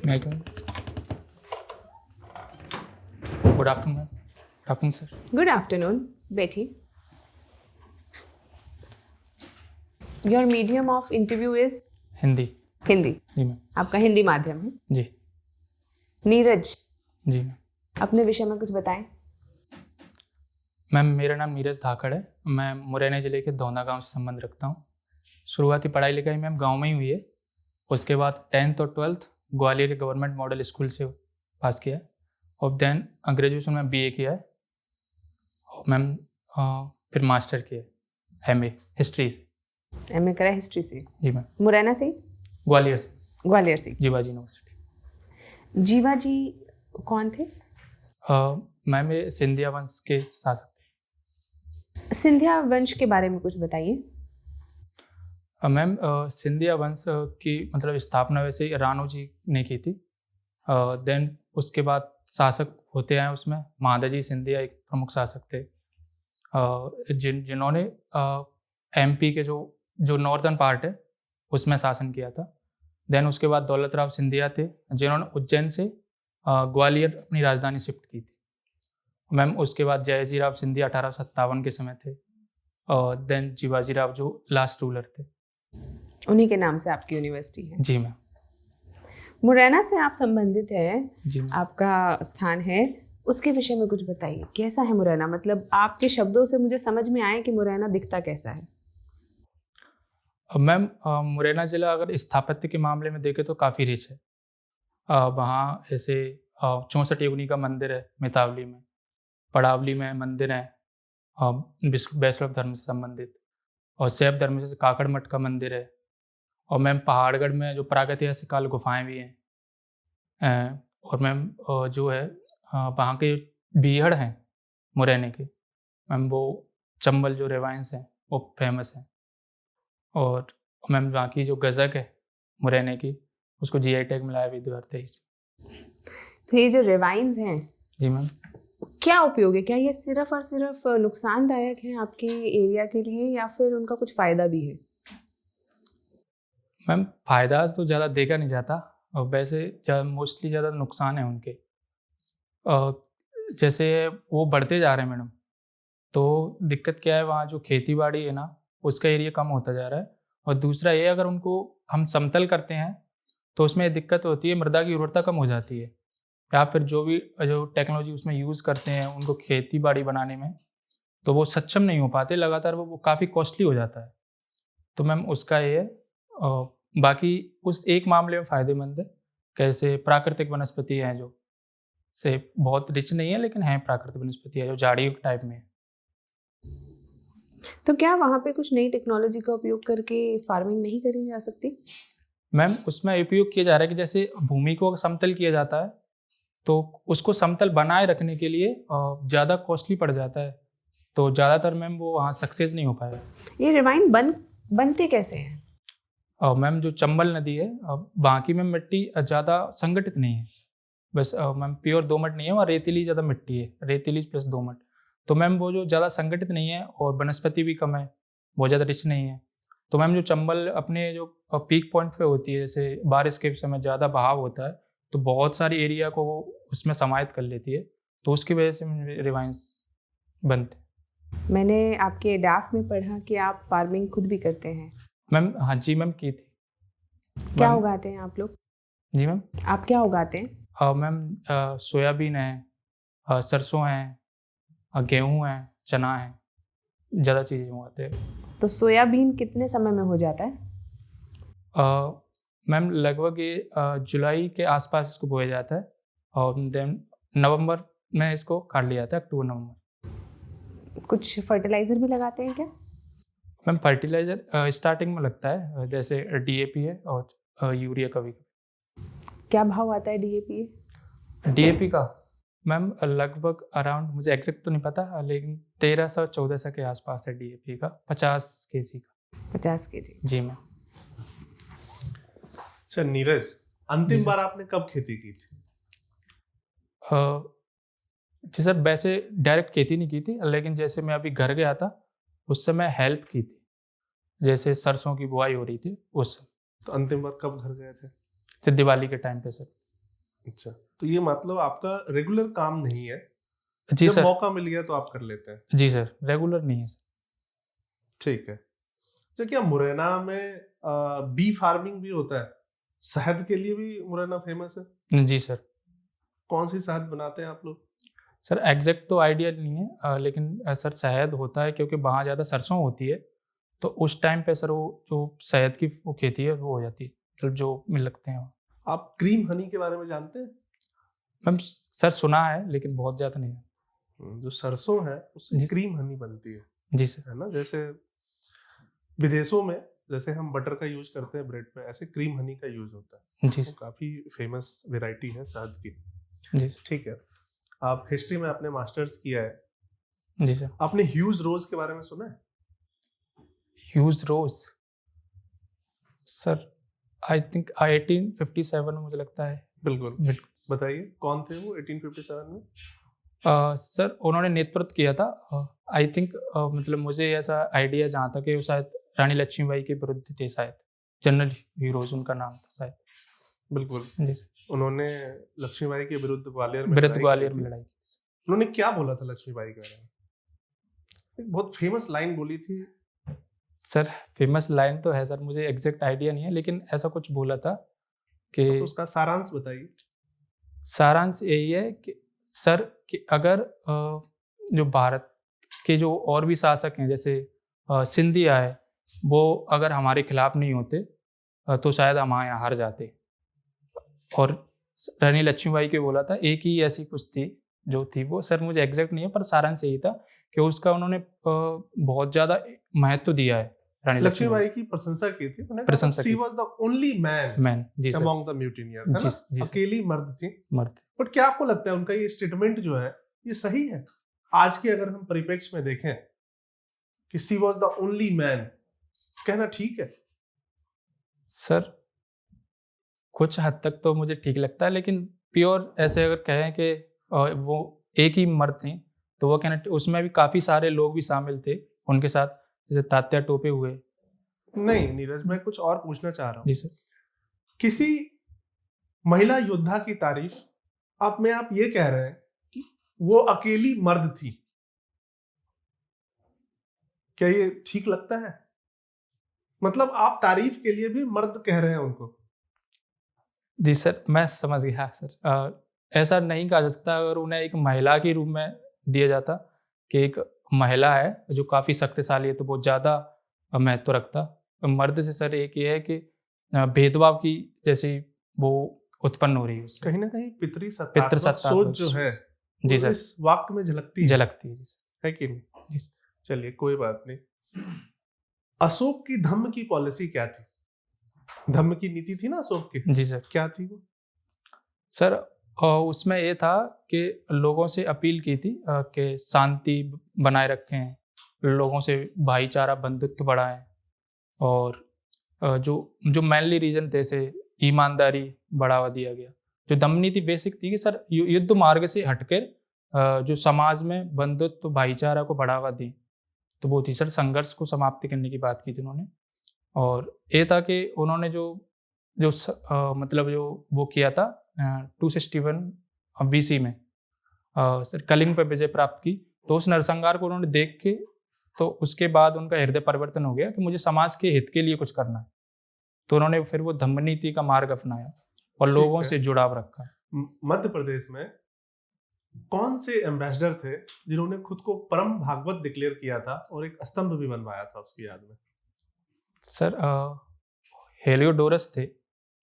मैं क्या good afternoon ma'am. Good afternoon sir. Good afternoon, बैठिए। Your medium of interview is Hindi. Hindi. जी ma'am. आपका हिंदी माध्यम है। जी। नीरज, जी मैम। अपने विषय में कुछ बताएं। मैम मेरा नाम नीरज धाकड़ है। मैं मुरैना ज़िले के धौंधा गांव से संबंध रखता हूँ। शुरुआती पढ़ाई लिखाई मैम गांव में ही हुई है। उसके बाद 10th और 12th ग्वालियर के गवर्नमेंट मॉडल स्कूल से पास किया है और देन ग्रेजुएशन में BA किया है और मैम फिर मास्टर किया है MA हिस्ट्री से। MA करा हिस्ट्री से। जी मैम। मुरैना से? ग्वालियर से। ग्वालियर से। जीवाजी यूनिवर्सिटी। जीवा जी कौन थे? मैम ये सिंधिया वंश के शासक थे। सिंधिया वंश के बारे में कुछ बताइए। मैम सिंधिया वंश की मतलब स्थापना वैसे ही राणो जी ने की थी। देन उसके बाद शासक होते आए उसमें महादाजी सिंधिया एक प्रमुख शासक थे जिन्होंने MP के जो नॉर्दर्न पार्ट है उसमें शासन किया था। देन उसके बाद दौलत राव सिंधिया थे जिन्होंने उज्जैन से ग्वालियर अपनी राजधानी शिफ्ट की थी। मैम उसके बाद जयाजी राव सिंधिया 1857 के समय थे और देन जीवाजी राव जो लास्ट रूलर थे। उन्हीं के नाम से आपकी यूनिवर्सिटी है। जी मैम। मुरैना से आप संबंधित हैं। जी मैम। आपका स्थान है, उसके विषय में कुछ बताइए। कैसा है मुरैना? मतलब आपके शब्दों से मुझे समझ में आए कि मुरैना दिखता कैसा है। मैम मुरैना ज़िला अगर स्थापत्य के मामले में देखें तो काफ़ी रिच है। वहाँ ऐसे 64 योगिनी का मंदिर है मितावली में, पड़ावली में मंदिर है वैष्णव धर्म से संबंधित, और शैव धर्म से काकड़ मठ का मंदिर है, और मैम पहाड़गढ़ में जो प्रागैतिहासिक काल गुफाएं भी हैं। और मैम जो है वहाँ के बीहड़ हैं मुरैने के, मैम वो चंबल जो रेवाइंस हैं वो फेमस हैं। और मैम वहाँ की जो गज़क है मुरैने की उसको GI टैग मिलाया भी 2023। तो ये जो रिवाइंस हैं, जी मैम। क्या उपयोग है? क्या ये सिर्फ और सिर्फ नुकसानदायक है आपके एरिया के लिए या फिर उनका कुछ फायदा भी है? मैम फ़ायदा तो ज़्यादा देखा नहीं जाता और वैसे मोस्टली ज़्यादा नुकसान है उनके। जैसे वो बढ़ते जा रहे हैं मैडम, तो दिक्कत क्या है वहाँ जो खेती बाड़ी है ना उसका एरिया कम होता जा रहा है। और दूसरा ये अगर उनको हम समतल करते हैं तो उसमें दिक्कत होती है, मृदा की उर्वरता कम हो जाती है, या फिर जो टेक्नोलॉजी उसमें यूज़ करते हैं उनको खेती बाड़ी बनाने में तो वो सक्षम नहीं हो पाते लगातार, वो काफ़ी कॉस्टली हो जाता है। तो मैम उसका ये है। बाकी उस एक मामले में फ़ायदेमंद है, कैसे प्राकृतिक वनस्पति हैं जो से बहुत रिच नहीं है लेकिन है, प्राकृतिक वनस्पति है जो झाड़ियों के टाइप में है। तो क्या वहाँ पे कुछ नई टेक्नोलॉजी का उपयोग करके फार्मिंग नहीं करी जा सकती? मैम उसमें उपयोग किया जा रहा है कि जैसे भूमि को समतल किया जाता है तो उसको समतल बनाए रखने के लिए ज़्यादा कॉस्टली पड़ जाता है, तो ज़्यादातर मैम वो वहाँ सक्सेस नहीं हो पाएगा। ये रिवाइन बनते कैसे हैं? और मैम जो चंबल नदी है वहाँ की मैम मिट्टी ज़्यादा संगठित नहीं है, बस मैम प्योर दोमट नहीं है, वहाँ रेतीली ज़्यादा मिट्टी है, रेतीली प्लस दोमट। तो मैम वो जो ज़्यादा संगठित नहीं है और वनस्पति भी कम है, बहुत ज़्यादा रिच नहीं है। तो मैम जो चंबल अपने जो पीक पॉइंट पे होती है, जैसे बारिश के समय ज़्यादा बहाव होता है तो बहुत सारी एरिया को वो उसमें समाहित कर लेती है, तो उसकी वजह से रिवाइंस बनते हैं। मैंने आपके डाफ में पढ़ा कि आप फार्मिंग खुद भी करते हैं। मैम हाँ जी मैम की थी। क्या मैम, उगाते हैं आप लोग? जी मैम। आप क्या उगाते हैं? मैम सोयाबीन है, सरसों है, गेहूँ है, चना है, ज़्यादा चीज़ें उगाते हैं। तो सोयाबीन कितने समय में हो जाता है? मैम लगभग ये जुलाई के आसपास इसको बोया जाता है और देन नवंबर में इसको काट लिया जाता है, अक्टूबर नवंबर। कुछ फर्टिलाइजर भी लगाते हैं क्या? मैम फर्टिलाइजर स्टार्टिंग में लगता है, जैसे DAP है और यूरिया का भी। क्या भाव आता है DAP? DAP का मैम लगभग अराउंड, मुझे एग्जैक्ट तो नहीं पता लेकिन 1300-1400 के आसपास है DAP का, 50 kg का। 50 kg। जी मैम। अच्छा नीरज, अंतिम बार आपने कब खेती की थी? जी सर, वैसे डायरेक्ट खेती नहीं की थी, लेकिन जैसे मैं अभी घर गया था उस समय हेल्प की थी, जैसे सरसों की बुआई हो रही थी उस। तो अंतिम बार कब घर गए थे? दिवाली के टाइम पे सर। अच्छा, तो ये मतलब आपका रेगुलर काम नहीं है, जी जब सर। मौका मिल गया तो आप कर लेते हैं। जी सर, रेगुलर नहीं है सर। ठीक है। तो क्या मुरैना में बी फार्मिंग भी होता है? शहद के लिए भी मुरैना फेमस है? जी सर। कौन सी शहद बनाते हैं आप लोग? सर एग्जैक्ट तो आइडिया नहीं है, लेकिन सर शहद होता है क्योंकि वहाँ ज़्यादा सरसों होती है, तो उस टाइम पे सर वो जो शहद की वो खेती है वो हो जाती है, मतलब जो मिल लगते हैं वो। आप क्रीम हनी के बारे में जानते हैं? मैम सर सुना है लेकिन बहुत ज़्यादा नहीं है। जो सरसों है उससे जी। क्रीम हनी बनती जी सर। है ना? जैसे विदेशों में जैसे हम बटर का यूज करते हैं ब्रेड पे, ऐसे क्रीम हनी का यूज होता है। जी वो सर। काफी फेमस वैरायटी है शहद की। जी सर। ठीक है। आप हिस्ट्री में आपने मास्टर्स किया है, जी सर। आपने ह्यूज रोज के बारे में सुना है? Hugh Rose sir, I think 1857 में मुझे लगता है। बिल्कुल। बिल्कुल। बताइए कौन थे वो 1857 में? सर उन्होंने नेतृत्व किया था, आई थिंक, मतलब मुझे ऐसा आइडिया जहाँ तक है वो शायद रानी लक्ष्मीबाई के विरुद्ध थे शायद, जनरल हीरोज उनका नाम था शायद। बिल्कुल। जी सर। उन्होंने लक्ष्मीबाई के विरुद्ध ग्वालियर में विरुद्ध लड़ाई ग्वालियर करी में थी। लड़ाई की थी सर। उन्होंने क्या बोला था लक्ष्मीबाई के बारे में? एक बहुत फेमस लाइन बोली थी। सर फेमस लाइन तो है सर, मुझे एग्जैक्ट आइडिया नहीं है, लेकिन ऐसा कुछ बोला था कि तो उसका सारांश बताइए। सारांश यही है कि सर कि अगर जो भारत के जो और भी शासक हैं जैसे सिंधिया है, वो अगर हमारे खिलाफ नहीं होते तो शायद हम यहाँ हार जाते। और रानी लक्ष्मीबाई के बोला था, एक ही ऐसी कुछ थी जो थी वो, सर मुझे एग्जैक्ट नहीं है पर सारांश यही था कि उसका उन्होंने बहुत ज़्यादा महत्व दिया है रानी लक्ष्मीबाई की प्रशंसा की थी। उन्होंने कहा प्रशंसा शी की। Was the only man man. जी सर। अमंग द म्यूटिनियर्स, है जी ना? जी सर। अकेली मर्द थी। मर्द। बट क्या आपको लगता है उनका ये स्टेटमेंट जो है ये सही है? आज के अगर हम परिप्रेक्ष्य में देखें कि she was the only man, कहना ठीक है? सर कुछ हद तक तो मुझे ठीक लगता है, लेकिन प्योर ऐसे अगर कहें कि वो एक ही मर्द थी तो वो कहना, उसमें भी काफ़ी सारे लोग भी शामिल थे उनके साथ, जैसे तात्या टोपे हुए। नहीं नीरज, मैं कुछ और पूछना चाह रहा हूँ। जी सर। किसी महिला योद्धा की तारीफ आप में आप ये कह रहे हैं कि वो अकेली मर्द थी, क्या ये ठीक लगता है? मतलब आप तारीफ के लिए भी मर्द कह रहे हैं उनको? जी सर, मैं समझ गया सर। ऐसा नहीं कहा जा सकता, अगर उन्हें एक महिला के रूप में दिया जाता कि एक महिला है जो काफ़ी शक्तिशाली है तो बहुत ज़्यादा महत्व रखता। मर्द से सर एक ये है कि भेदभाव की जैसी वो उत्पन्न हो रही है उससे। कहीं ना कहीं पितृसत्तात्मक पितृसत्तात्मक सोच जो है जी वो सर, इस वाक्य में झलकती है झलकती है। जी सर। कि नहीं? जी सर। चलिए कोई बात नहीं। अशोक की धम्म की पॉलिसी क्या थी? धम्म की नीति थी ना अशोक की, जी सर। क्या थी वो? सर उसमें ये था कि लोगों से अपील की थी कि शांति बनाए रखें, लोगों से भाईचारा बंधुत्व बढ़ाएं, और जो जो मेनली रीजन थे से ईमानदारी बढ़ावा दिया गया। जो दमन नीति बेसिक थी कि सर युद्ध मार्ग से हटकर जो समाज में बंधुत्व भाईचारा को बढ़ावा दी, तो वो थी सर, संघर्ष को समाप्त करने की बात की थी उन्होंने। और ये था कि उन्होंने जो जो मतलब जो वो किया था 261 BC में सर कलिंग पर विजय प्राप्त की, तो उस नरसंहार को उन्होंने देख के तो उसके बाद उनका हृदय परिवर्तन हो गया कि मुझे समाज के हित के लिए कुछ करना है, तो उन्होंने फिर वो धम्म नीति का मार्ग अपनाया और लोगों से जुड़ाव रखा। मध्य प्रदेश में कौन से एम्बेसडर थे जिन्होंने खुद को परम भागवत डिक्लेयर किया था और एक स्तंभ भी बनवाया था उसकी याद में? सर हेलियोडोरस थे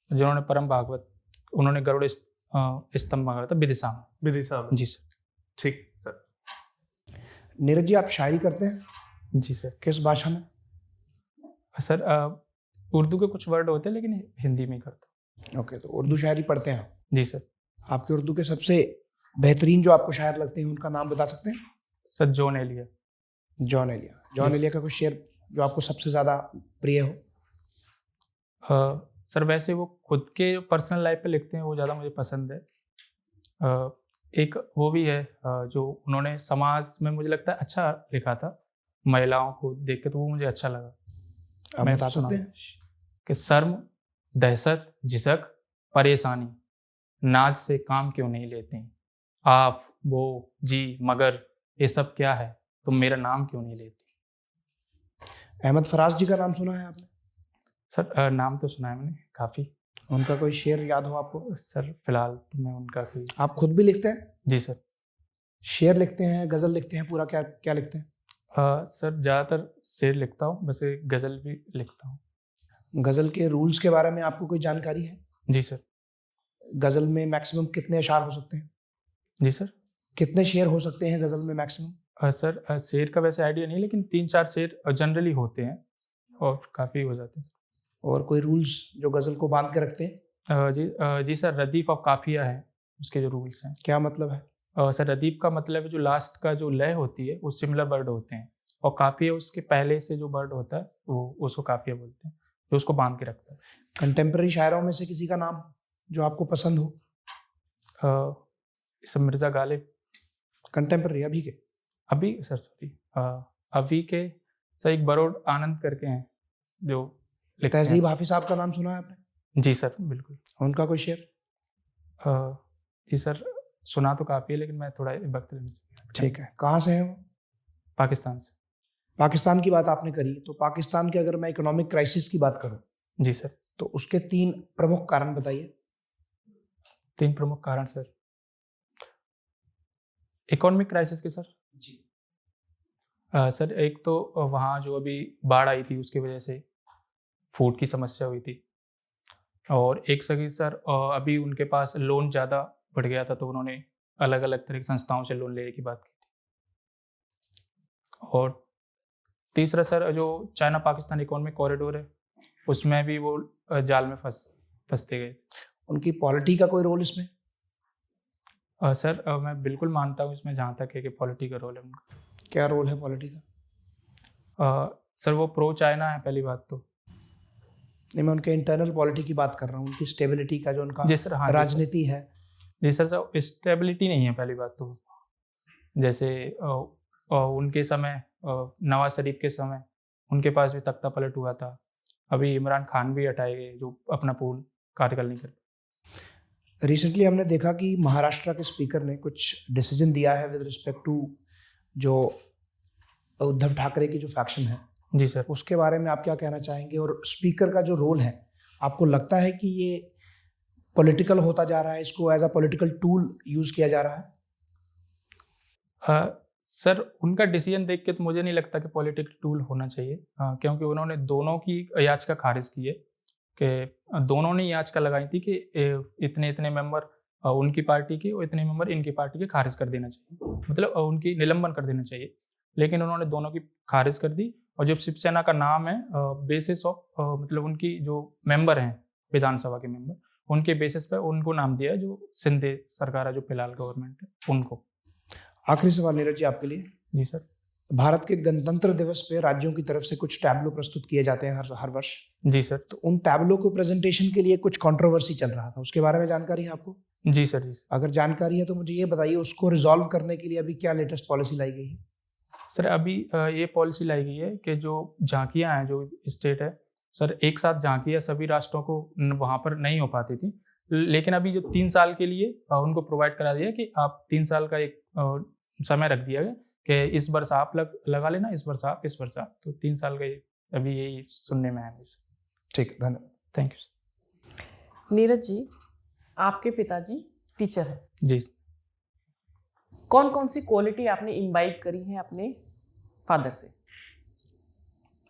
जिन्होंने परम भागवत, उन्होंने गरुड़ स्तंभ मंगाया था विदिशा में। विदिशा में? जी सर। ठीक सर। नीरज जी, आप शायरी करते हैं? जी सर। किस भाषा में? सर उर्दू के कुछ वर्ड होते हैं लेकिन हिंदी में ही करता। ओके, तो उर्दू शायरी पढ़ते हैं आप? जी सर। आपके उर्दू के सबसे बेहतरीन जो आपको शायर लगते हैं उनका नाम बता सकते हैं? सर जॉन एलिया। जॉन एलिया। जॉन एलिया का कुछ शेर जो आपको सबसे ज़्यादा प्रिय हो? सर वैसे वो खुद के पर्सनल लाइफ पे लिखते हैं, वो ज़्यादा मुझे पसंद है। एक वो भी है जो उन्होंने समाज में मुझे लगता है अच्छा लिखा था, महिलाओं को देख के, तो वो मुझे अच्छा लगा। आप मैं बता सुना सकते हैं? कि शर्म, दहशत, झिझक, परेशानी, नाज से काम क्यों नहीं लेती, आप वो जी मगर ये सब क्या है, तुम मेरा नाम क्यों नहीं लेती। अहमद फराज जी का नाम सुना है आपने? सर नाम तो सुना है मैंने काफ़ी। उनका कोई शेर याद हो आपको? सर फिलहाल तो मैं उनका कोई आप खुद भी लिखते हैं? जी सर। शेर लिखते हैं, गजल लिखते हैं, पूरा क्या क्या लिखते हैं? सर ज़्यादातर शेर लिखता हूँ, वैसे गज़ल भी लिखता हूँ। गजल के रूल्स के बारे में आपको कोई जानकारी है? जी सर। गजल में मैक्सिमम कितने अशार हो सकते हैं? जी सर। कितने शेर हो सकते हैं गजल में मैक्सिमम? सर शेर का वैसे आइडिया नहीं, लेकिन 3-4 शेर जनरली होते हैं और काफ़ी हो जाते हैं। और कोई रूल्स जो गजल को बांध के रखते हैं? जी सर, रदीफ और काफिया है उसके जो रूल्स हैं। क्या मतलब है? सर रदीफ का मतलब है जो लास्ट का जो लय होती है वो सिमिलर वर्ड होते हैं, और काफिया उसके पहले से जो वर्ड होता है वो उसको काफिया बोलते हैं, जो उसको बांध के रखता है। कंटेम्प्रेरी शायरों में से किसी का नाम जो आपको पसंद हो? सब मिर्ज़ा गालिब। कंटेम्प्रेरी अभी के? अभी सर सॉरी अभी के सर एक बरोड़ आनंद करके हैं जो लिखते हैं। तहजीब हाफिज साहब का नाम सुना है आपने? जी सर बिल्कुल। उनका कोई शेर? जी सर सुना तो काफ़ी है, लेकिन मैं थोड़ा वक्त लेना चाहिए। ठीक है, कहाँ से हैं वो? पाकिस्तान से। पाकिस्तान की बात आपने करी, तो पाकिस्तान के अगर मैं इकोनॉमिक क्राइसिस की बात करूं जी सर। तो उसके 3 प्रमुख कारण बताइए। 3 प्रमुख कारण सर। इकोनॉमिक क्राइसिस के सर जी। सर एक तो वहाँ जो अभी बाढ़ आई थी उसकी वजह से फूड की समस्या हुई थी, और एक सही सर अभी उनके पास लोन ज़्यादा बढ़ गया था, तो उन्होंने अलग अलग तरह की संस्थाओं से लोन लेने की बात की थी। और तीसरा सर जो चाइना पाकिस्तान इकोनॉमिक कॉरिडोर है उसमें भी वो जाल में फंसते गए। उनकी पॉलिटी का कोई रोल इसमें? सर मैं बिल्कुल मानता हूँ इसमें, जहाँ तक है कि पॉलिटी का रोल है उनका। क्या रोल है पॉलिटी का? सर वो प्रो चाइना है पहली बात तो। नहीं, मैं उनके इंटरनल पॉलिटी की बात कर रहा हूँ, उनकी स्टेबिलिटी का जो उनका जी सर। हाँ राजनीति है। जी सर स्टेबिलिटी नहीं है पहली बात तो। जैसे उनके समय नवाज शरीफ के समय उनके पास भी तख्ता पलट हुआ था, अभी इमरान खान भी हटाए गए जो अपना पूर्ण कार्यकाल नहीं कर। रिसेंटली हमने देखा कि महाराष्ट्र के स्पीकर ने कुछ डिसीजन दिया है विद रिस्पेक्ट टू जो उद्धव ठाकरे की जो फैक्शन है। जी सर। उसके बारे में आप क्या कहना चाहेंगे, और स्पीकर का जो रोल है आपको लगता है कि ये पॉलिटिकल होता जा रहा है, इसको as a political tool use किया जा रहा है? सर उनका डिसीजन देख के तो मुझे नहीं लगता कि पॉलिटिकल टूल होना चाहिए, क्योंकि उन्होंने दोनों की याचिका खारिज की है, कि दोनों ने याचिका लगाई थी कि इतने इतने मेंबर उनकी पार्टी के और इतने मेंबर इनकी पार्टी के खारिज कर देना चाहिए, मतलब उनकी निलंबन कर देना चाहिए, लेकिन उन्होंने दोनों की खारिज कर दी। और जब शिवसेना का नाम है बेसिस ऑफ मतलब उनकी जो मेंबर हैं विधानसभा के मेंबर, उनके बेसिस पे उनको नाम दिया है, जो सिंधे सरकार है जो फिलहाल गवर्नमेंट है उनको। आखिरी सवाल नीरज जी आपके लिए। जी सर। भारत के गणतंत्र दिवस पे राज्यों की तरफ से कुछ टैबलो प्रस्तुत किए जाते हैं हर वर्ष। जी सर। तो उन टैबलो को प्रेजेंटेशन के लिए कुछ कंट्रोवर्सी चल रहा था, उसके बारे में जानकारी है आपको? जी सर। जी सर। अगर जानकारी है तो मुझे ये बताइए, उसको रिजॉल्व करने के लिए अभी क्या लेटेस्ट पॉलिसी लाई गई है? सर अभी ये पॉलिसी लाई गई है कि जो झांकियाँ हैं, जो स्टेट है सर, एक साथ झांकियाँ सभी राष्ट्रों को वहाँ पर नहीं हो पाती थी, लेकिन अभी जो 3 साल के लिए उनको प्रोवाइड करा दिया कि आप 3 साल का एक समय रख दिया गया कि इस वर्ष आप लगा लेना, इस वर्ष आप, इस वर्ष आप, तो 3 साल का अभी यही सुनने में आया है। ठीक, धन्यवाद। Thank you. नीरज जी, आपके पिताजी टीचर हैं। जी। कौन कौन सी क्वालिटी आपने इम्बाइब करी है अपने फादर से?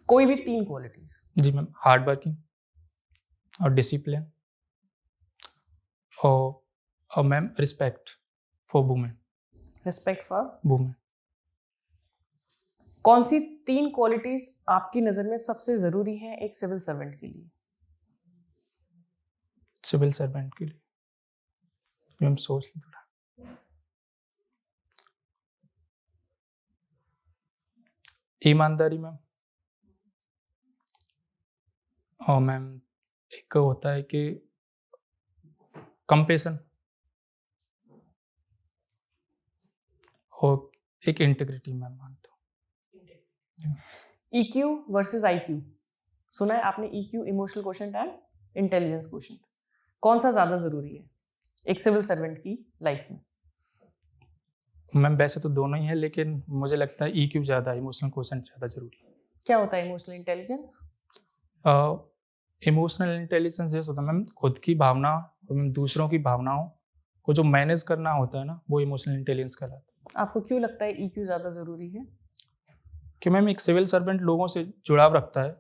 कोई भी 3 क्वालिटीज। जी मैम, हार्ड वर्किंग और डिसिप्लिन और ma'am respect for women. Respect for women. कौन सी 3 क्वालिटीज आपकी नजर में सबसे जरूरी है एक सिविल सर्वेंट के लिए? सिविल सर्वेंट के लिए मैम सोच ली थोड़ा। ईमानदारी मैम, और मैम एक होता है कि कंपेशन, और एक इंटीग्रिटी मैम मानता हूँ। EQ वर्सेस IQ, सुना है आपने? EQ emotional quotient and intelligence quotient, कौन सा ज्यादा जरूरी है? एक सिविल सर्वेंट की लाइफ में? मैम वैसे तो दोनों ही है, लेकिन मुझे लगता है EQ ज़्यादा, इमोशनल क्वोशंट ज़्यादा जरूरी क्या होता है इमोशनल इंटेलिजेंस? है। इमोशनल इंटेलिजेंस ये होता है मैम, खुद की भावना और मैम दूसरों की भावनाओं को जो मैनेज करना होता है ना, वो इमोशनल इंटेलिजेंस कहलाता है। आपको क्यों लगता है EQ ज़्यादा ज़रूरी है? कि मैम एक सिविल सर्वेंट लोगों से जुड़ाव रखता है,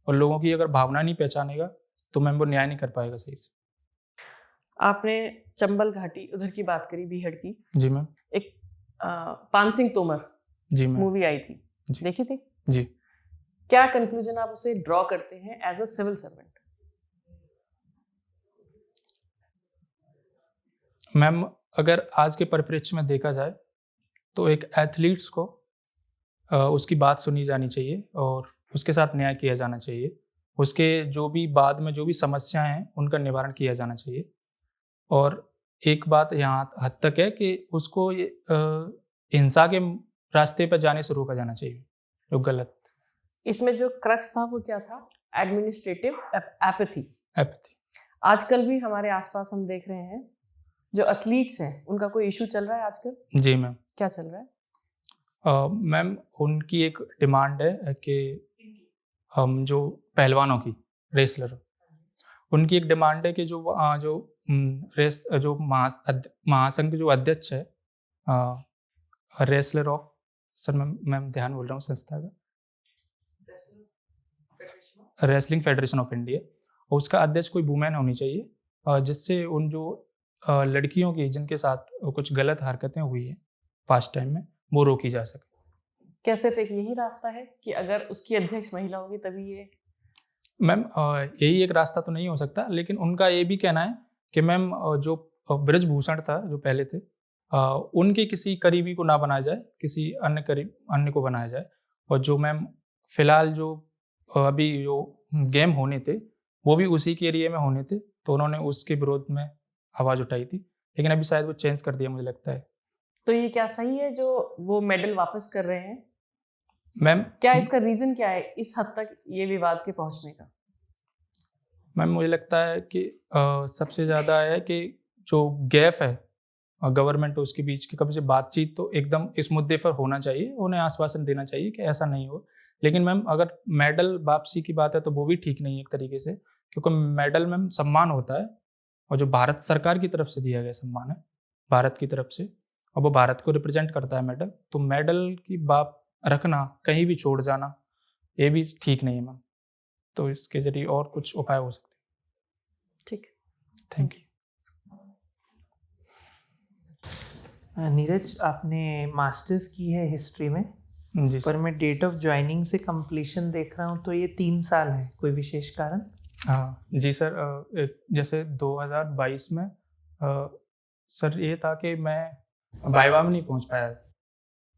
और लोगों की अगर भावना नहीं पहचानेगा तो मैम वो न्याय नहीं कर पाएगा सही से। आपने चंबल घाटी उधर की बात करी, बीहड़ की। जी मैम। एक पान सिंह तोमर जी मैम। मूवी आई थी, जी। देखी थी? जी क्या कंक्लूजन आप उसे ड्रॉ करते हैं as a civil servant? Ma'am, अगर आज के परिप्रेक्ष्य में देखा जाए तो एक एथलीट्स को उसकी बात सुनी जानी चाहिए और उसके साथ न्याय किया जाना चाहिए। उसके जो भी बाद में जो भी समस्याएं हैं उनका निवारण किया जाना चाहिए। और एक बात यहाँ हद तक है कि उसको ये हिंसा के रास्ते पर जाने से रोका जाना चाहिए, जो गलत इसमें जो क्रक्स था वो क्या था? Administrative apathy. एपैथी। आजकल भी हमारे आसपास हम देख रहे हैं जो एथलीट्स हैं उनका कोई इशू चल रहा है आजकल? जी मैम। क्या चल रहा है? मैम उनकी एक डिमांड है कि हम जो पहलवानों की रेसलर, उनकी एक डिमांड है कि जो रेस जो महासंघ के जो अध्यक्ष है, रेसलर ऑफ, सर मैम ध्यान बोल रहा हूँ संस्था का, रेसलिंग फेडरेशन ऑफ इंडिया, उसका अध्यक्ष कोई वुमेन होनी चाहिए, जिससे उन जो लड़कियों की जिनके साथ कुछ गलत हरकतें हुई हैं पास्ट टाइम में, वो रोकी जा सके। क्या सिर्फ एक यही रास्ता है कि अगर उसकी अध्यक्ष महिला होगी तभी ये? मैम यही एक रास्ता तो नहीं हो सकता, लेकिन उनका ये भी कहना है कि मैम जो ब्रजभूषण था जो पहले थे, उनके किसी करीबी को ना बनाया जाए, किसी अन्य को बनाया जाए। और जो मैम फिलहाल जो अभी जो गेम होने थे वो भी उसी के एरिया में होने थे, तो उन्होंने उसके विरोध में आवाज़ उठाई थी, लेकिन अभी शायद वो चेंज कर दिया मुझे लगता है। तो ये क्या सही है जो वो मेडल वापस कर रहे हैं? मैम क्या इसका रीजन क्या है इस हद तक ये विवाद के पहुंचने का? मैम मुझे लगता है कि सबसे ज़्यादा है कि जो गैप है गवर्नमेंट और उसके बीच की कभी से बातचीत तो एकदम इस मुद्दे पर होना चाहिए, उन्हें आश्वासन देना चाहिए कि ऐसा नहीं हो। लेकिन मैम अगर मेडल वापसी की बात है तो वो भी ठीक नहीं है एक तरीके से, क्योंकि मेडल मैम सम्मान होता है, और जो भारत सरकार की तरफ से दिया गया सम्मान है, भारत की तरफ से, और वो भारत को रिप्रेजेंट करता है मेडल, तो मेडल की बात रखना कहीं भी छोड़ जाना ये भी ठीक नहीं है मैम। तो इसके जरिए और कुछ उपाय हो सकते हैं। ठीक, थैंक यू। नीरज, आपने मास्टर्स की है हिस्ट्री में, जी पर मैं डेट ऑफ ज्वाइनिंग से कंप्लीशन देख रहा हूँ तो ये 3 साल है, कोई विशेष कारण? हाँ जी सर, जैसे 2022 में सर ये था कि मैं वाइवा में नहीं पहुंच पाया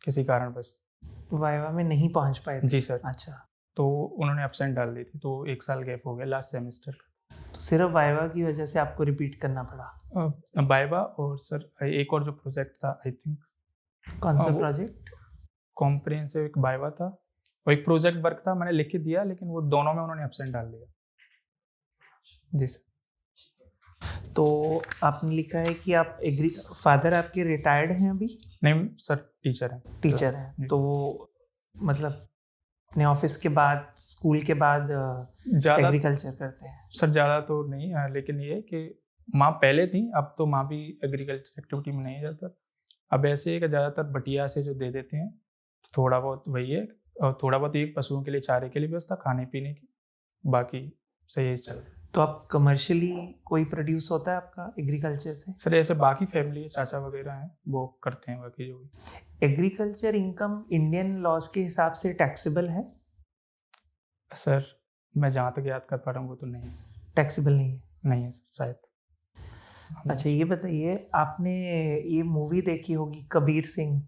किसी कारण बस। वाइवा में नहीं पहुंच पाए थे? जी सर। अच्छा, तो उन्होंने एब्सेंट डाल दी थी, तो 1 साल गैप हो गया लास्ट सेमेस्टर का। तो सिर्फ वाइवा की वजह से आपको रिपीट करना पड़ा? वाइवा और सर एक और जो प्रोजेक्ट था, आई थिंक कौन सा वो- प्रोजेक्ट? कॉम्प्रिहेंसिव एक वाइवा था और एक प्रोजेक्ट वर्क था, मैंने लिख के दिया, लेकिन वो दोनों में उन्होंने एब्सेंट डाल दिया। जी सर। तो आपने लिखा है कि आप फादर आपके रिटायर्ड हैं अभी? नहीं सर, टीचर हैं। टीचर हैं, जी। तो वो मतलब अपने ऑफिस के बाद, स्कूल के बाद ज़्यादा एग्रीकल्चर करते हैं? सर ज़्यादा तो नहीं लेकिन ये है कि माँ पहले थी, अब तो माँ भी एग्रीकल्चर एक्टिविटी में नहीं जाता। अब ऐसे है कि ज़्यादातर बटिया से जो दे देते हैं, थोड़ा बहुत वही है, और थोड़ा बहुत एक पशुओं के लिए चारे के लिए व्यवस्था, खाने पीने की, बाकी सही चल रहा है। तो आप कमर्शियली कोई प्रोड्यूस होता है आपका एग्रीकल्चर से? सर ऐसे बाकी फैमिली चाचा वगैरह हैं वो करते हैं, बाकी जो भी। एग्रीकल्चर इनकम इंडियन लॉज के हिसाब से टैक्सेबल है? सर मैं जहाँ तक याद कर पा रहा हूँ वो तो नहीं है सर। टैक्सेबल नहीं है? नहीं है सर शायद। अच्छा, ये बताइए, आपने ये मूवी देखी होगी कबीर सिंह,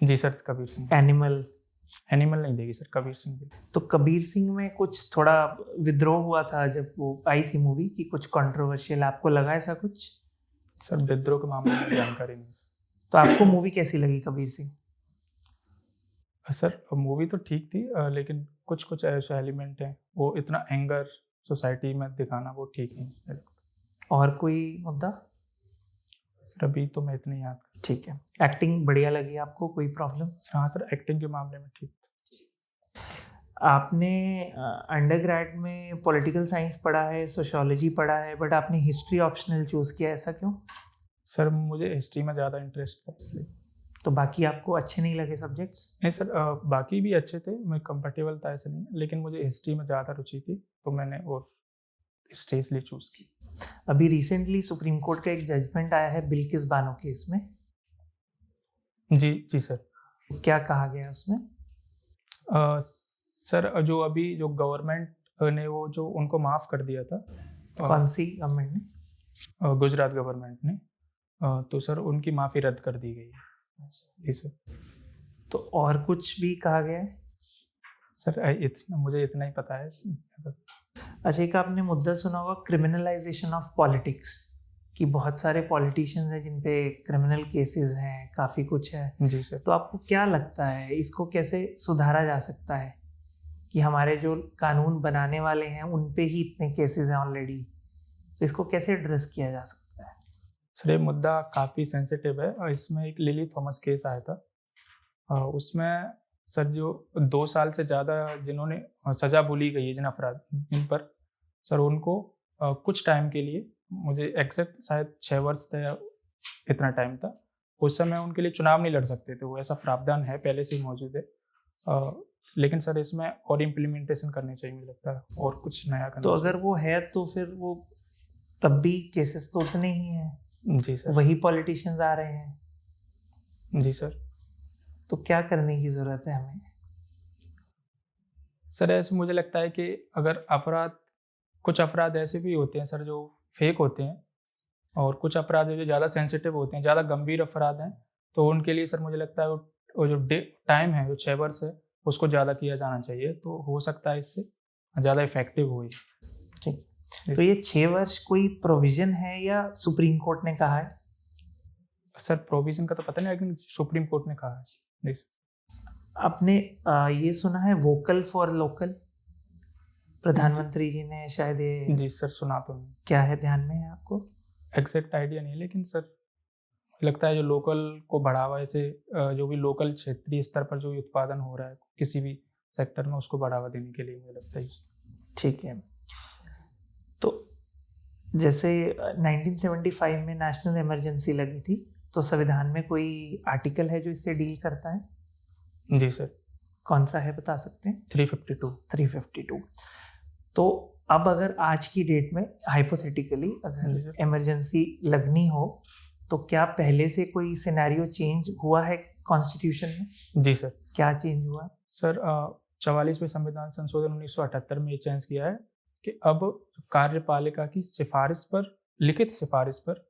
जी sir, Kabir Singh. Animal? Animal नहीं देखी सर, कबीर सिंह देखी। तो कबीर सिंह में कुछ थोड़ा विद्रोह हुआ था जब वो आई थी मूवी, की कुछ कंट्रोवर्शियल आपको लगा ऐसा कुछ? सर विद्रोह के मामले में जानकारी नहीं सर। तो आपको मूवी कैसी लगी कबीर सिंह? सर मूवी तो ठीक थी, लेकिन कुछ ऐसे एलिमेंट हैं, वो इतना एंगर सोसाइटी में दिखाना वो ठीक नहीं है। और कोई मुद्दा? सर अभी तो मैं इतना याद ठीक है। एक्टिंग बढ़िया लगी आपको, कोई प्रॉब्लम? सर। हाँ सर, एक्टिंग के मामले में ठीक था। आपने अंडरग्रेड में पॉलिटिकल साइंस पढ़ा है, सोशियोलॉजी पढ़ा है, बट आपने हिस्ट्री ऑप्शनल चूज़ किया, ऐसा क्यों? सर मुझे हिस्ट्री में ज़्यादा इंटरेस्ट था इसलिए। तो बाकी आपको अच्छे नहीं लगे सब्जेक्ट्स? नहीं सर, बाकी भी अच्छे थे, मैं कंफर्टेबल था ऐसा नहीं, लेकिन मुझे हिस्ट्री में ज़्यादा रुचि थी तो मैंने और हिस्ट्री इसलिए चूज़ की। अभी रिसेंटली सुप्रीम कोर्ट का एक जजमेंट आया है बिल्किस बानो केस में, जी जी सर। क्या कहा गया उसमें? सर जो अभी जो गवर्नमेंट ने वो जो उनको माफ़ कर दिया था, कौन सी गवर्नमेंट ने? गुजरात गवर्नमेंट ने, तो सर उनकी माफ़ी रद्द कर दी गई है। जी सर। तो और कुछ भी कहा गया है? सर इतना मुझे इतना ही पता है। अच्छा, एक आपने मुद्दा सुना होगा क्रिमिनलाइजेशन ऑफ पॉलिटिक्स, कि बहुत सारे पॉलिटिशियंस हैं जिन पे क्रिमिनल केसेस हैं, काफ़ी कुछ है। जी सर। तो आपको क्या लगता है इसको कैसे सुधारा जा सकता है कि हमारे जो कानून बनाने वाले हैं उन पे ही इतने केसेस हैं ऑलरेडी, तो इसको कैसे एड्रेस किया जा सकता है? सर ये मुद्दा काफ़ी सेंसिटिव है और इसमें एक लिली थॉमस केस आया था। उसमें सर जो 2 साल से ज़्यादा जिन्होंने सज़ा भुली गई है जिन अपराध जिन पर, सर उनको कुछ टाइम के लिए, मुझे एग्जैक्ट शायद 6 वर्ष था या इतना टाइम था, उस समय उनके लिए चुनाव नहीं लड़ सकते थे। वो ऐसा प्रावधान है, पहले से ही मौजूद है। लेकिन सर इसमें और इम्प्लीमेंटेशन करनी चाहिए मुझे लगता है, और कुछ नया करना तो अगर वो है तो फिर वो तब भी केसेस तो उतने ही हैं, चाहिए। जी सर। वही पॉलिटिशियंस आ रहे हैं। जी सर। तो क्या करने की ज़रूरत है हमें? सर ऐसे मुझे लगता है कि अगर कुछ अपराध ऐसे भी होते हैं सर जो फेक होते हैं, और कुछ अपराध जो ज़्यादा सेंसिटिव होते हैं, ज़्यादा गंभीर अपराध हैं, तो उनके लिए सर मुझे लगता है वो जो टाइम है, जो 6 वर्ष है, उसको ज़्यादा किया जाना चाहिए, तो हो सकता है इससे ज़्यादा इफेक्टिव हो। ठीक। तो ये 6 वर्ष कोई प्रोविजन है या सुप्रीम कोर्ट ने कहा है? सर प्रोविजन का तो पता नहीं, लेकिन सुप्रीम कोर्ट ने कहा है। जी सर। आपने ये सुना है वोकल फॉर लोकल? प्रधानमंत्री जी ने शायद ये, जी सर सुना तो नहीं, क्या है ध्यान में है आपको? एग्जैक्ट आइडिया नहीं, लेकिन सर लगता है जो लोकल को बढ़ावा, ऐसे जो भी लोकल क्षेत्रीय स्तर पर जो भी उत्पादन हो रहा है किसी भी सेक्टर में, उसको बढ़ावा देने के लिए मुझे लगता है। ठीक है। तो जैसे 1975 में नेशनल इमरजेंसी लगी थी, तो संविधान में कोई आर्टिकल है जो इससे डील करता है? जी सर। कौन सा है बता सकते हैं? 352। 352। तो अब अगर आज की डेट में हाइपोथेटिकली जी अगर सर। इमरजेंसी लगनी हो, तो क्या पहले से कोई सिनेरियो चेंज हुआ है कॉन्स्टिट्यूशन में? जी सर। क्या चेंज हुआ? सर 44वें संविधान संशोधन 1978 में ये चेंज किया है कि अब कार्यपालिका की सिफारिश पर, लिखित सिफारिश पर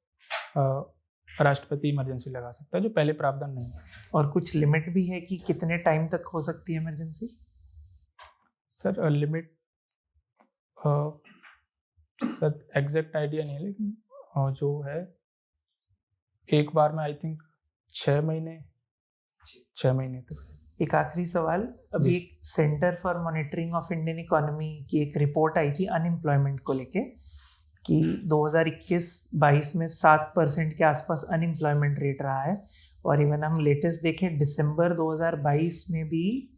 राष्ट्रपति इमरजेंसी लगा सकता है, जो पहले प्रावधान नहीं है। और कुछ लिमिट भी है कि कितने टाइम तक हो सकती है emergency? Sir limit sir exact idea नहीं है, लेकिन जो है एक बार में आई थिंक 6 महीने तक। एक आखिरी सवाल, अभी एक centre for monitoring of Indian economy की एक रिपोर्ट आई थी अनएम्प्लॉयमेंट को लेके, कि 2021-22 में 7% के आसपास अनएम्प्लॉयमेंट रेट रहा है, और इवन हम लेटेस्ट देखें दिसंबर 2022 में भी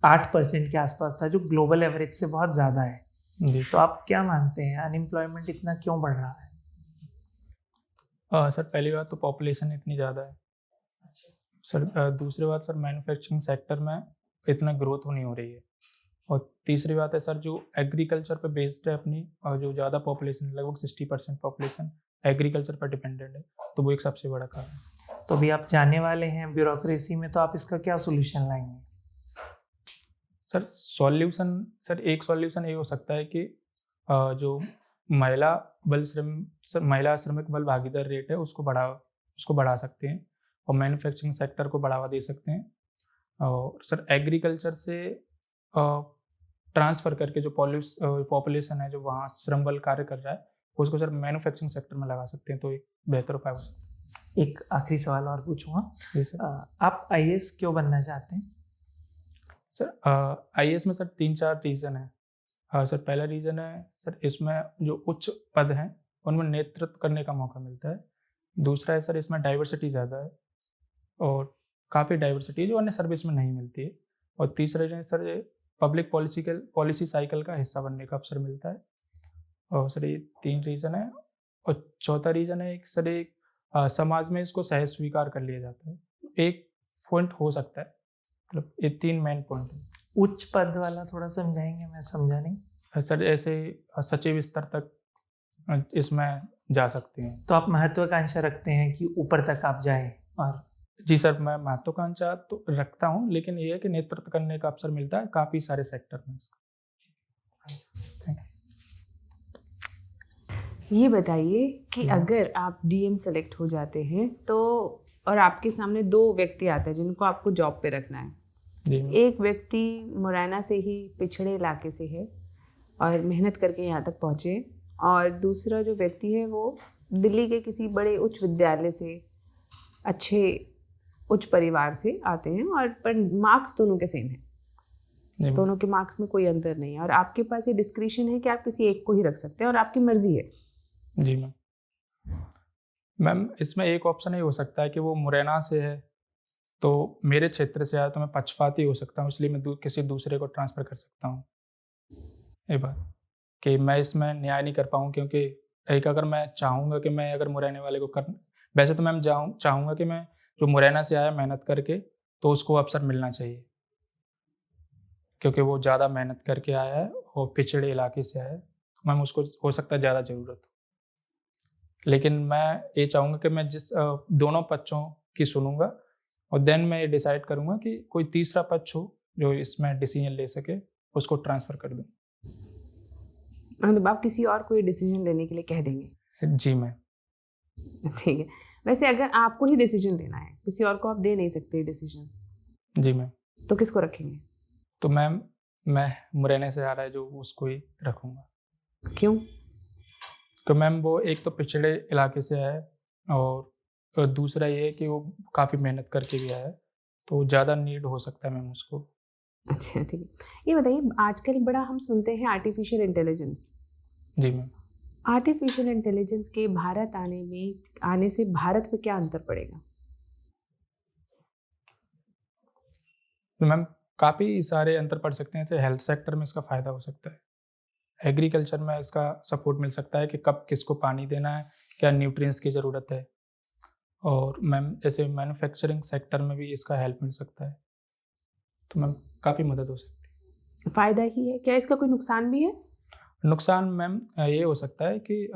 8% के आसपास था, जो ग्लोबल एवरेज से बहुत ज़्यादा है। जी तो आप क्या मानते हैं अनएम्प्लॉयमेंट इतना क्यों बढ़ रहा है? सर पहली बात तो पॉपुलेशन इतनी ज़्यादा है सर। दूसरी बात सर, मैन्युफैक्चरिंग सेक्टर में इतना ग्रोथ नहीं हो रही है। और तीसरी बात है सर, जो एग्रीकल्चर पे बेस्ड है अपनी, और जो ज़्यादा पॉपुलेशन, लगभग 60% पॉपुलेशन एग्रीकल्चर पर डिपेंडेंट है, तो वो एक सबसे बड़ा कारण है। तो अभी आप जाने वाले हैं ब्यूरोक्रेसी में, तो आप इसका क्या सोल्यूशन लाएंगे? सर सॉल्यूशन, सर एक सॉल्यूशन ये हो सकता है कि जो महिला श्रमिक बल भागीदार रेट है उसको बढ़ा सकते हैं, और मैन्युफैक्चरिंग सेक्टर को बढ़ावा दे सकते हैं। और सर एग्रीकल्चर से ट्रांसफ़र करके जो पॉपुलेशन है जो वहाँ श्रम बल कार्य कर रहा है, उसको सर मैन्युफैक्चरिंग सेक्टर में लगा सकते हैं, तो एक बेहतर उपाय हो सकता है। एक आखिरी सवाल और पूछूंगा। जी सर। आप आईएएस क्यों बनना चाहते हैं? सर आईएएस में सर 3-4 रीज़न है। सर पहला रीज़न है सर, इसमें जो उच्च पद हैं उनमें नेतृत्व करने का मौका मिलता है। दूसरा है सर, इसमें डाइवर्सिटी ज़्यादा है और काफ़ी डाइवर्सिटी है जो अन्य सर्विस में नहीं मिलती है। और तीसरा रीज़न सर, ये पब्लिक पॉलिसी साइकिल का हिस्सा बनने का अवसर मिलता है। और सर ये 3 रीज़न है। और चौथा रीज़न है एक सर, एक समाज में इसको सहज स्वीकार कर लिया जाता है। एक पॉइंट हो सकता है, मतलब ये 3 मेन पॉइंट है। उच्च पद वाला थोड़ा समझाएंगे, मैं समझा नहीं। सर ऐसे सचिव स्तर तक इसमें जा सकते हैं। तो आप महत्वाकांक्षा रखते हैं कि ऊपर तक आप जाएं? और जी सर, मैं महत्वाकांक्षा तो रखता हूँ, लेकिन ये है कि नेतृत्व करने का अवसर मिलता है काफ़ी सारे सेक्टर में इसका। ये बताइए कि अगर आप डीएम सेलेक्ट हो जाते हैं तो, और आपके सामने 2 व्यक्ति आते हैं जिनको आपको जॉब पे रखना है। जी एक व्यक्ति मुरैना से ही पिछड़े इलाके से है और मेहनत करके यहाँ तक पहुँचे, और दूसरा जो व्यक्ति है वो दिल्ली के किसी बड़े उच्च विद्यालय से, अच्छे उच्च परिवार से आते हैं, और पर मार्क्स दोनों के सेम हैं, जी दोनों के मार्क्स में कोई अंतर नहीं है, और आपके पास ये डिस्क्रिशन है कि आप किसी एक को ही रख सकते हैं और आपकी मर्जी है। जी मैम, इसमें एक ऑप्शन ये हो सकता है कि वो मुरैना से है तो मेरे क्षेत्र से आया तो मैं पक्षपाती हो सकता हूँ, इसलिए मैं किसी दूसरे को ट्रांसफ़र कर सकता हूँ। ये बात कि मैं इसमें न्याय नहीं कर पाऊँ, क्योंकि एक अगर मैं चाहूँगा कि मैं अगर मुरैने वाले को कर, वैसे तो मैं चाहूँगा कि मैं जो मुरैना से आया मेहनत करके, तो उसको अवसर मिलना चाहिए, क्योंकि वो ज़्यादा मेहनत करके आया है और पिछड़े इलाके से आया है, तो मैम उसको हो सकता है ज़्यादा ज़रूरत हो। लेकिन मैं ये चाहूँगा कि मैं दोनों पक्षों की सुनूंगा और देन मैं ये डिसाइड करूँगा कि कोई तीसरा पक्ष हो जो इसमें डिसीजन ले सके, उसको ट्रांसफ़र कर दूँ। मतलब आप किसी और को ये डिसीजन लेने के लिए कह देंगे? जी मैम। ठीक है। वैसे अगर आपको ही डिसीजन लेना है, किसी और को आप दे नहीं सकते डिसीजन, जी मैम। तो किसको रखेंगे? तो मैम मैं मुरैना से आ रहा है जो उसको ही रखूँगा। क्यों? तो मैम वो एक तो पिछड़े इलाके से आया है और दूसरा ये है कि वो काफ़ी मेहनत करके भी आया है, तो ज़्यादा नीड हो सकता है मैम उसको। अच्छा ठीक है। ये बताइए, आजकल बड़ा हम सुनते हैं आर्टिफिशियल इंटेलिजेंस। जी मैम। आर्टिफिशियल इंटेलिजेंस के भारत आने से भारत में क्या अंतर पड़ेगा? तो मैम काफ़ी सारे अंतर पड़ सकते हैं। जैसे हेल्थ सेक्टर में इसका फ़ायदा हो सकता है, एग्रीकल्चर में इसका सपोर्ट मिल सकता है कि कब किसको पानी देना है, क्या न्यूट्रिएंट्स की ज़रूरत है। और मैम जैसे मैन्युफैक्चरिंग सेक्टर में भी इसका हेल्प मिल सकता है, तो मैम काफ़ी मदद हो सकती है। फ़ायदा ही है क्या? इसका कोई नुकसान भी है? नुकसान मैम ये हो सकता है कि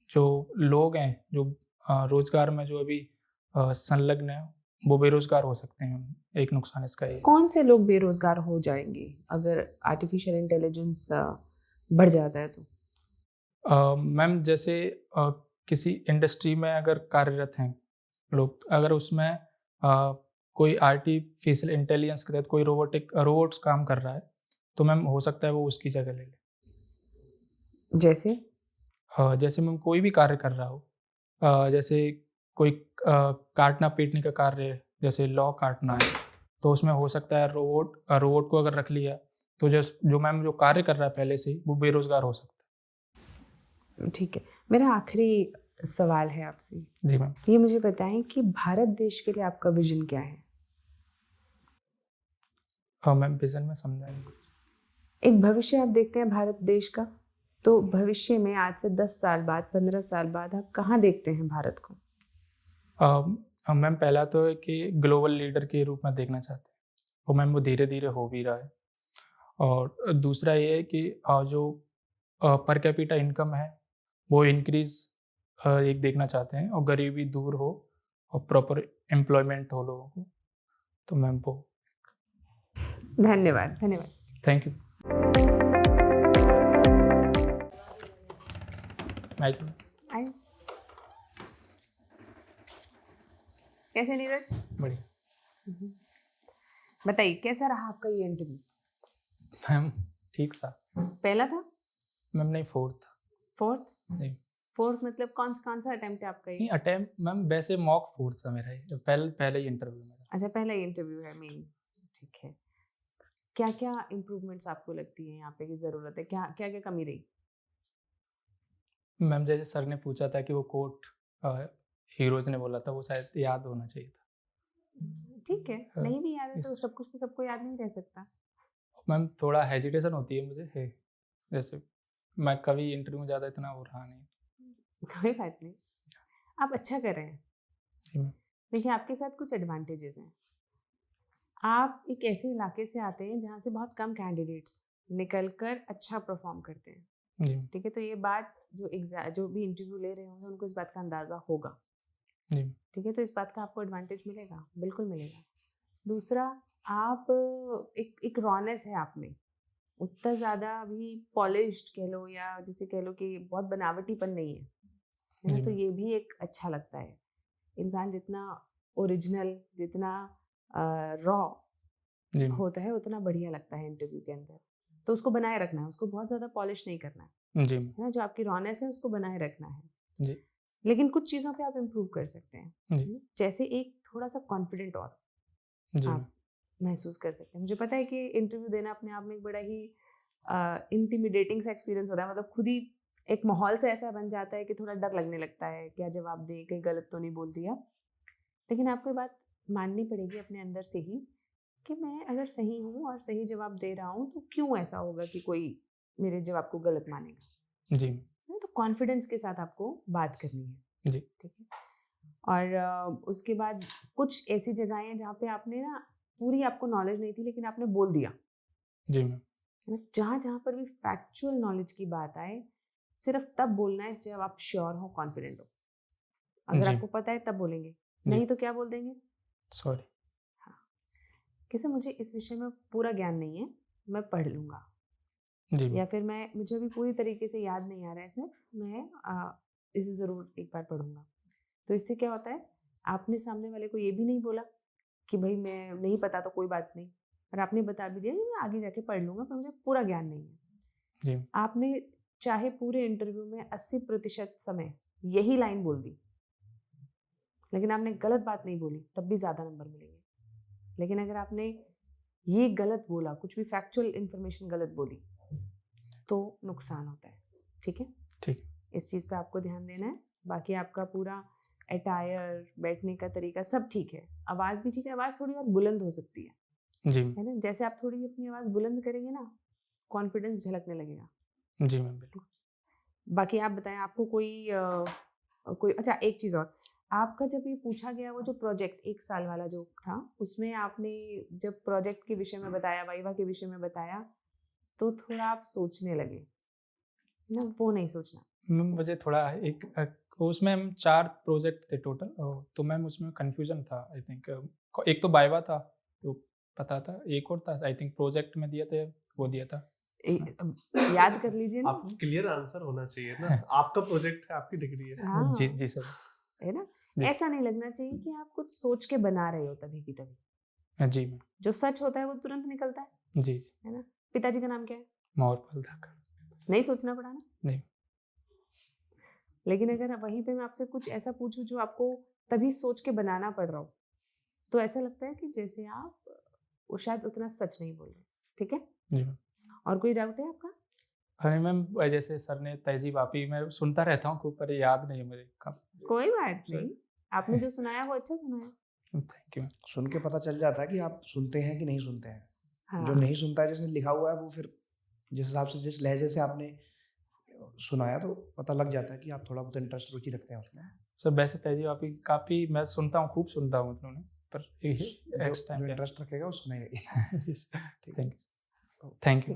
जो लोग हैं जो रोज़गार में जो अभी संलग्न हैं वो बेरोज़गार हो सकते हैं। एक नुकसान इसका ये। कौन से लोग बेरोजगार हो जाएंगे अगर आर्टिफिशियल इंटेलिजेंस बढ़ जाता है तो? मैम जैसे किसी इंडस्ट्री में अगर कार्यरत हैं लोग, अगर उसमें कोई आर्टिफिशियल इंटेलिजेंस के तहत कोई रोबोट्स काम कर रहा है, तो मैम हो सकता है वो उसकी जगह ले ले। जैसे जैसे मैम कोई भी कार्य कर रहा हो, जैसे कोई काटना पीटने का कार्य, जैसे लॉ काटना है, तो उसमें हो सकता है रोबोट को अगर रख लिया तो जो मैम जो कार्य कर रहा है पहले से वो बेरोजगार हो सकता है। ठीक है। मेरा आखिरी सवाल है आपसे। जी मैम। ये मुझे बताएं कि भारत देश के लिए आपका विजन क्या है? हाँ मैम, विजन में समझाएंगे। एक भविष्य आप देखते हैं भारत देश का, तो भविष्य में आज से 10 साल बाद, 15 साल बाद आप कहाँ देखते हैं भारत को? मैम पहला तो है कि ग्लोबल लीडर के रूप में देखना चाहते हैं, और मैम वो धीरे धीरे हो भी रहा है। और दूसरा ये है कि जो पर कैपिटा इनकम है वो इंक्रीज एक देखना चाहते हैं, और गरीबी दूर हो और प्रॉपर एम्प्लॉयमेंट हो लोगों को, तो मैम वो। धन्यवाद। धन्यवाद। Thank you. आए। कैसे नीरज? बढ़िया। बताइए कैसा रहा आपका ये इंटरव्यू? मैम ठीक था। पहला था? मैम नहीं, फोर्थ था। फोर्थ? नहीं, फोर्थ मतलब कौन सा अटेम्प्ट है आपका ये? नहीं अटेम्प्ट मैम, वैसे मॉक फोर्थ था मेरा ये, पहले ही इंटरव्यू मेरा। अच्छा, पहला इंटरव्यू है मेन। ठीक है। क्या क्या इम्प्रूवमेंट्स आपको लगती है यहाँ पे की ज़रूरत है? क्या क्या कमी रही? मैम जैसे सर ने पूछा था कि वो कोट हीरोज ने बोला था, वो शायद याद होना चाहिए था। ठीक है, हाँ, नहीं भी याद है तो इस- सब कुछ तो सबको याद नहीं रह सकता। मैम थोड़ा हेजिटेशन होती है मुझे, है जैसे मैं कभी इंटरव्यू में ज़्यादा इतना वो रहा नहीं। कोई बात नहीं, आप अच्छा कर रहे हैं। जी मैम। देखिए आपके साथ कुछ एडवांटेजेस हैं। आप एक ऐसे इलाके से आते हैं जहाँ से बहुत कम कैंडिडेट्स निकल कर अच्छा परफॉर्म करते हैं, जी मैम। ठीक है। तो ये बात जो भी इंटरव्यू ले रहे होंगे उनको इस बात का अंदाज़ा होगा, जी मैम। ठीक है। तो इस बात का आपको एडवांटेज मिलेगा, बिल्कुल मिलेगा। दूसरा, आप एक रॉनेस है आप में, उतना ज़्यादा अभी पॉलिश्ड कह लो या जिसे कह लो कि बहुत बनावटीपन नहीं है ना। जी तो मैम। ये भी एक अच्छा लगता है। इंसान जितना ओरिजिनल, जितना रॉ जी मैम। होता है उतना बढ़िया लगता है इंटरव्यू के अंदर। तो उसको बनाए रखना है, उसको बहुत ज़्यादा पॉलिश नहीं करना है जी मैम। ना। जो आपकी रॉनेस है उसको बनाए रखना है। जी लेकिन कुछ चीज़ों पे आप इम्प्रूव कर सकते हैं, जी जैसे एक थोड़ा सा कॉन्फिडेंट और जी मैम। आप महसूस कर सकते हैं। मुझे पता है कि इंटरव्यू देना अपने आप में एक बड़ा ही इंटिमिडेटिंग सा एक्सपीरियंस होता है। मतलब खुद ही एक माहौल से ऐसा बन जाता है कि थोड़ा डर लगने लगता है, क्या जवाब दें, कहीं गलत तो नहीं बोल दिया। लेकिन आपको ये बात माननी पड़ेगी अपने अंदर से ही कि मैं अगर सही हूँ और सही जवाब दे रहा हूँ तो क्यों ऐसा होगा कि कोई मेरे जवाब को गलत मानेगा। जी मैम। तो कॉन्फिडेंस के साथ आपको बात करनी है, जी ठीक है। और उसके बाद कुछ ऐसी जगहें हैं जहाँ पे आपने ना पूरी आपको नॉलेज नहीं थी लेकिन आपने बोल दिया, जी मैम। है ना। जहाँ जहाँ पर भी फैक्चुअल नॉलेज की बात आए, सिर्फ तब बोलना है जब आप श्योर हो, कॉन्फिडेंट हो। अगर जी। आपको पता है तब बोलेंगे, जी। नहीं तो क्या बोल देंगे, सॉरी। किसे मुझे इस विषय में पूरा ज्ञान नहीं है, मैं पढ़ लूँगा, जी या मैम। फिर मुझे अभी पूरी तरीके से याद नहीं आ रहा है सर, मैं इसे ज़रूर एक बार पढ़ूंगा। तो इससे क्या होता है, आपने सामने वाले को ये भी नहीं बोला कि भाई मैं नहीं पता तो कोई बात नहीं, और आपने बता भी दिया कि मैं आगे जाके पढ़ लूँगा पर मुझे पूरा ज्ञान नहीं है। जी आपने चाहे पूरे इंटरव्यू में 80% समय यही लाइन बोल दी, लेकिन आपने गलत बात नहीं बोली, तब भी ज़्यादा नंबर मिलेंगे। लेकिन अगर आपने ये गलत बोला, कुछ भी फैक्चुअल इंफॉर्मेशन गलत बोली, तो नुकसान होता है, ठीक है। ठीक। इस चीज़ पे आपको ध्यान देना है। बाकी आपका पूरा अटायर, बैठने का तरीका सब ठीक है, आवाज़ भी ठीक है। आवाज़ थोड़ी और बुलंद हो सकती जी मैम। है ना। जैसे आप थोड़ी अपनी आवाज़ बुलंद करेंगे ना, कॉन्फिडेंस झलकने लगेगा। जी मैम बिल्कुल। बाकी आप बताएं, आपको कोई अच्छा, एक चीज़ और, आपका जब ये पूछा गया वो जो प्रोजेक्ट 1 साल वाला जो था, उसमें आपने जब प्रोजेक्ट के विषय में बताया, वाइवा के विषय में बताया, तो थोड़ा आप सोचने लगे ना, वो नहीं सोचना। मैम मुझे थोड़ा उसमें हम 4 प्रोजेक्ट थे टोटल, तो मैम उसमें कंफ्यूजन था। आई थिंक एक तो बाइवा था जो पता था, एक और था आई थिंक प्रोजेक्ट में दिया था, वो दिया था। याद कर लीजिए ना। आपको क्लियर आंसर होना चाहिए ना, आपका प्रोजेक्ट है, आपकी डिग्री है। हाँ, जी जी सर। है ना। जी। ऐसा नहीं लगना चाहिए कि आप कुछ सोच के बना रहे हो तभी की तभी। जी मैम। जो सच होता है वो तुरंत निकलता है, जी जी। है ना। पिताजी का नाम क्या है? मोहरफल धाकर। नहीं सोचना पड़ा ना। नहीं। लेकिन अगर वहीं पे मैं आपसे कुछ ऐसा पूछूं जो आपको तभी सोच के बनाना पड़ रहा हो, तो ऐसा लगता है कि जैसे आप वो शायद उतना सच नहीं बोल रहे, ठीक है। जी मैम। और कोई डाउट है आपका? हाँ मैम, जैसे सर ने तहजीब आपी मैं सुनता रहता हूँ खूब, पर याद नहीं है मुझे कब। कोई बात सर। नहीं, आपने जो सुनाया वो अच्छा सुनाया। Thank you ma'am. सुन के पता चल जाता है कि आप सुनते हैं कि नहीं सुनते हैं। हाँ, जो नहीं सुनता है, जिसने लिखा हुआ है, वो फिर जिस हिसाब से, जिस लहजे से आपने सुनाया, तो पता लग जाता है कि आप थोड़ा बहुत इंटरेस्ट, रुचि रखते हैं उसमें। सर वैसे तहजीब आपी काफ़ी मैं सुनता हूँ, खूब सुनता हूँ मतलब, पर जो इंटरेस्ट रखेगा वो सुनेगा। Thank you. Thank you.